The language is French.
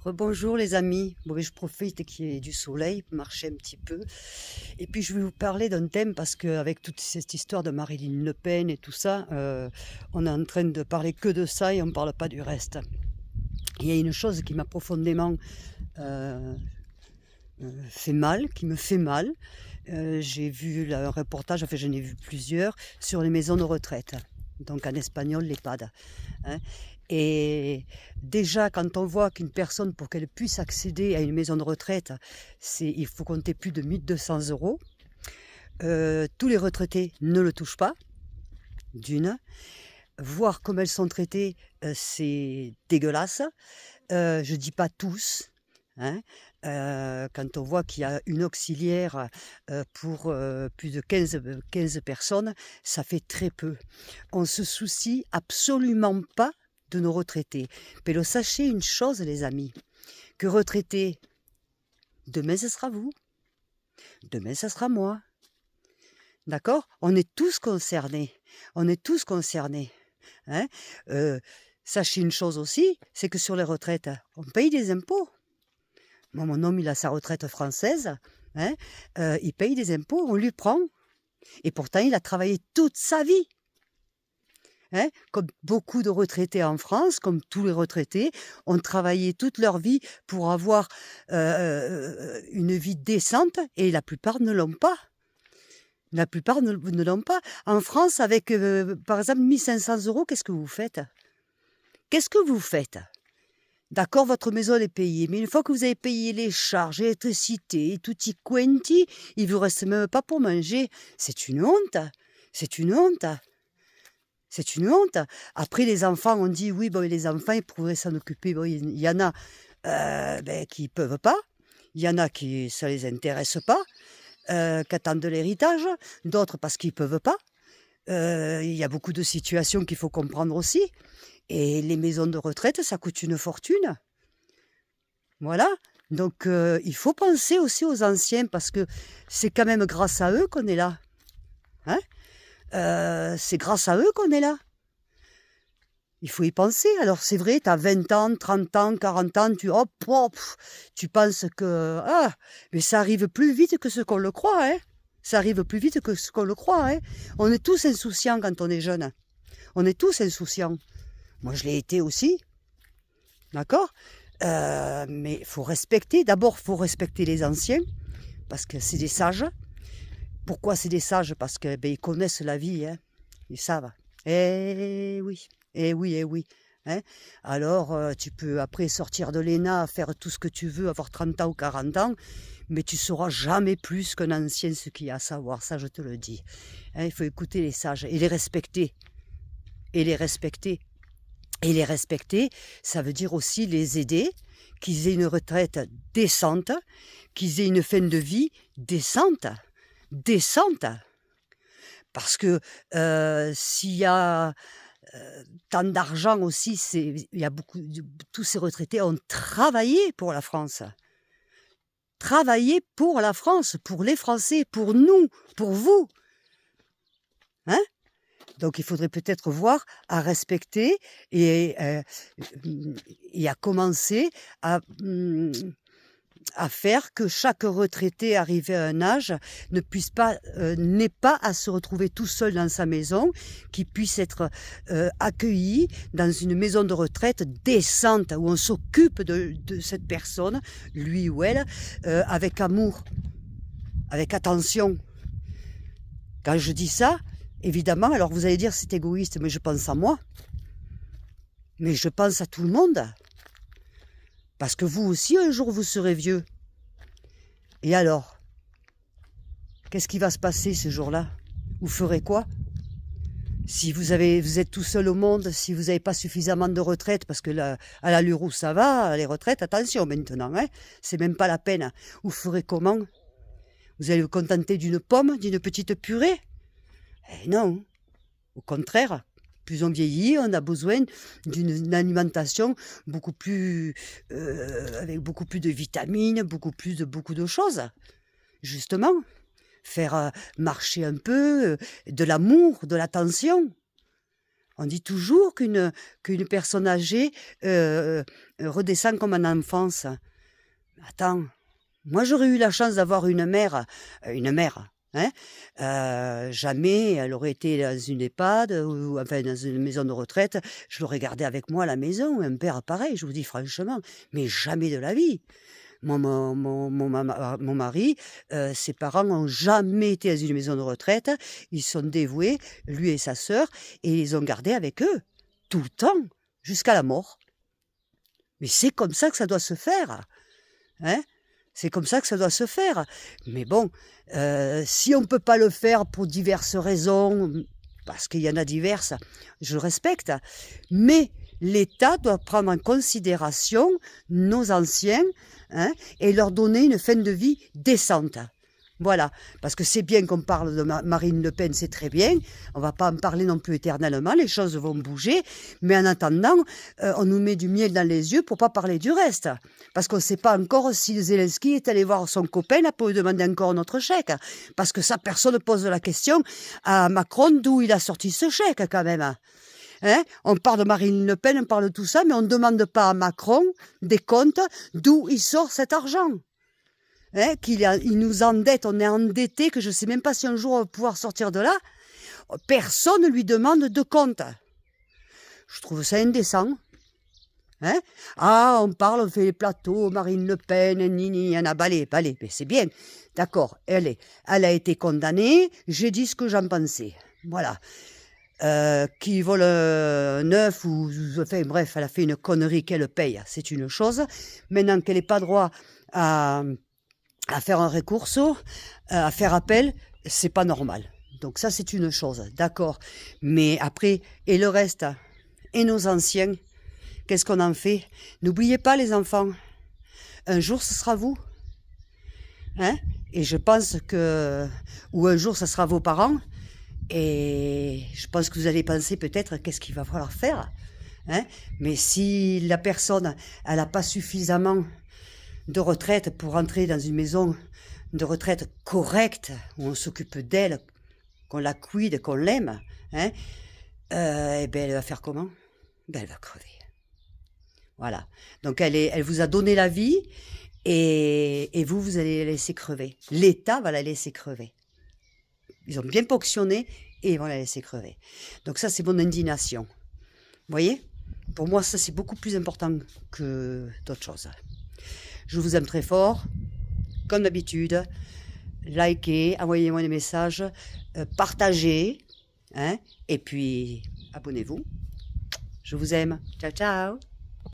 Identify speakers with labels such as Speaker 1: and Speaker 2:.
Speaker 1: Rebonjour les amis, bon, je profite qu'il y ait du soleil, marcher un petit peu. Et puis je vais vous parler d'un thème parce qu'avec toute cette histoire de Marine Le Pen et tout ça, on est en train de parler que de ça et on ne parle pas du reste. Il y a une chose qui m'a profondément euh, fait mal, qui me fait mal. J'ai vu un reportage, enfin j'en ai vu plusieurs, sur les maisons de retraite. Donc en espagnol, l'EHPAD. Hein. Et déjà, quand on voit qu'une personne, pour qu'elle puisse accéder à une maison de retraite, il faut compter plus de 1 200 euros. Tous les retraités ne le touchent pas, d'une. Voir comme elles sont traitées, c'est dégueulasse. Je dis pas tous, hein. Quand on voit qu'il y a une auxiliaire pour plus de 15 personnes, ça fait très peu. On se soucie absolument pas de nos retraités. Mais sachez une chose, les amis, que retraités, demain ce sera vous, demain ce sera moi. D'accord? On est tous concernés. On est tous concernés. Hein. Sachez une chose aussi, c'est que sur les retraites, on paye des impôts. Moi, mon homme, il a sa retraite française. Hein. Il paye des impôts, on lui prend. Et pourtant, il a travaillé toute sa vie. Hein, comme beaucoup de retraités en France, comme tous les retraités, ont travaillé toute leur vie pour avoir une vie décente et la plupart ne l'ont pas. La plupart ne l'ont pas. En France, avec par exemple 1 500 euros, qu'est-ce que vous faites? Qu'est-ce que vous faites? D'accord, votre maison est payée, mais une fois que vous avez payé les charges, l'électricité, tutti quanti, il ne vous reste même pas pour manger. C'est une honte. C'est une honte. C'est une honte. Après, les enfants, on dit oui, bon, les enfants, ils pourraient s'en occuper. Bon, il y en a qui ne peuvent pas. Il y en a qui ça les intéresse pas, qui attendent de l'héritage. D'autres parce qu'ils ne peuvent pas. Il y a beaucoup de situations qu'il faut comprendre aussi. Et les maisons de retraite, ça coûte une fortune. Voilà. Donc, il faut penser aussi aux anciens parce que c'est quand même grâce à eux qu'on est là. Hein. C'est grâce à eux qu'on est là. Il faut y penser. Alors c'est vrai, tu as 20 ans, 30 ans, 40 ans, tu penses que... Ah, mais ça arrive plus vite que ce qu'on le croit. Hein. Ça arrive plus vite que ce qu'on le croit. Hein. On est tous insouciants quand on est jeune. On est tous insouciants. Moi, je l'ai été aussi. D'accord. Mais il faut respecter. D'abord, il faut respecter les anciens, parce que c'est des sages. Pourquoi c'est des sages? Parce qu'ils connaissent la vie. Hein. Ils savent. Eh oui. Eh oui, eh oui. Hein. Alors, tu peux après sortir de l'ENA, faire tout ce que tu veux, avoir 30 ans ou 40 ans, mais tu ne sauras jamais plus qu'un ancien ce qu'il y a à savoir, ça je te le dis. Hein, il faut écouter les sages et les respecter. Et les respecter. Et les respecter, ça veut dire aussi les aider, qu'ils aient une retraite décente, qu'ils aient une fin de vie décente. Décente. Parce que s'il y a tant d'argent aussi, il y a tous ces retraités ont travaillé pour la France. Travaillé pour la France, pour les Français, pour nous, pour vous. Hein? Donc il faudrait peut-être voir à respecter et à commencer à faire que chaque retraité arrivé à un âge n'ait pas à se retrouver tout seul dans sa maison, qu'il puisse être accueilli dans une maison de retraite décente où on s'occupe de cette personne, lui ou elle, avec amour, avec attention. Quand je dis ça, évidemment, alors vous allez dire c'est égoïste, mais je pense à moi. Mais je pense à tout le monde. Parce que vous aussi, un jour, vous serez vieux. Et alors? Qu'est-ce qui va se passer ce jour-là? Vous ferez quoi? Si vous êtes tout seul au monde, si vous n'avez pas suffisamment de retraite, parce que là, à l'allure où ça va, les retraites, attention maintenant, hein, c'est même pas la peine. Vous ferez comment? Vous allez vous contenter d'une pomme, d'une petite purée? Eh non, au contraire. Plus on vieillit, on a besoin d'une alimentation beaucoup plus, avec beaucoup plus de vitamines, beaucoup de choses. Justement, faire marcher un peu, de l'amour, de l'attention. On dit toujours qu'une personne âgée redescend comme en enfance. Attends, moi j'aurais eu la chance d'avoir une mère, hein. Jamais elle aurait été dans une EHPAD ou enfin dans une maison de retraite, je l'aurais gardée avec moi à la maison. Un père pareil, je vous dis franchement, mais jamais de la vie. Mon mari, ses parents ont jamais été dans une maison de retraite. Ils sont dévoués, lui et sa sœur, et ils les ont gardés avec eux, tout le temps, jusqu'à la mort. Mais c'est comme ça que ça doit se faire, hein? C'est comme ça que ça doit se faire. Mais bon, si on ne peut pas le faire pour diverses raisons, parce qu'il y en a diverses, je le respecte, mais l'État doit prendre en considération nos anciens, hein, et leur donner une fin de vie décente. Voilà, parce que c'est bien qu'on parle de Marine Le Pen, c'est très bien, on ne va pas en parler non plus éternellement, les choses vont bouger, mais en attendant, on nous met du miel dans les yeux pour pas parler du reste, parce qu'on ne sait pas encore si Zelensky est allé voir son copain là, pour lui demander encore notre chèque, parce que ça, personne ne pose la question à Macron d'où il a sorti ce chèque quand même. Hein? On parle de Marine Le Pen, on parle de tout ça, mais on ne demande pas à Macron des comptes d'où il sort cet argent. Hein, il nous endette, on est endetté, que je ne sais même pas si un jour on va pouvoir sortir de là. Personne ne lui demande de compte. Je trouve ça indécent. Hein? Ah, on parle, on fait les plateaux, Marine Le Pen, nini, en a balé, mais c'est bien. D'accord, elle a été condamnée, j'ai dit ce que j'en pensais. Voilà. Qui vole un œuf ou enfin bref, elle a fait une connerie qu'elle paye, c'est une chose. Maintenant qu'elle n'ait pas droit à faire un récourso, à faire appel, c'est pas normal. Donc ça, c'est une chose, d'accord. Mais après, et le reste, et nos anciens, qu'est-ce qu'on en fait? N'oubliez pas les enfants, un jour ce sera vous. Hein? Et je pense que, ou un jour ce sera vos parents, et je pense que vous allez penser peut-être qu'est-ce qu'il va falloir faire. Hein? Mais si la personne, elle n'a pas suffisamment de retraite pour entrer dans une maison de retraite correcte, où on s'occupe d'elle, qu'on la cuide, qu'on l'aime, hein, eh ben elle va faire comment? Ben elle va crever. Voilà. Donc elle vous a donné la vie et vous allez la laisser crever. L'État va la laisser crever. Ils ont bien ponctionné et ils vont la laisser crever. Donc ça, c'est mon indignation. Vous voyez? Pour moi, ça, c'est beaucoup plus important que d'autres choses. Je vous aime très fort. Comme d'habitude, likez, envoyez-moi des messages, partagez, hein, et puis abonnez-vous. Je vous aime. Ciao, ciao.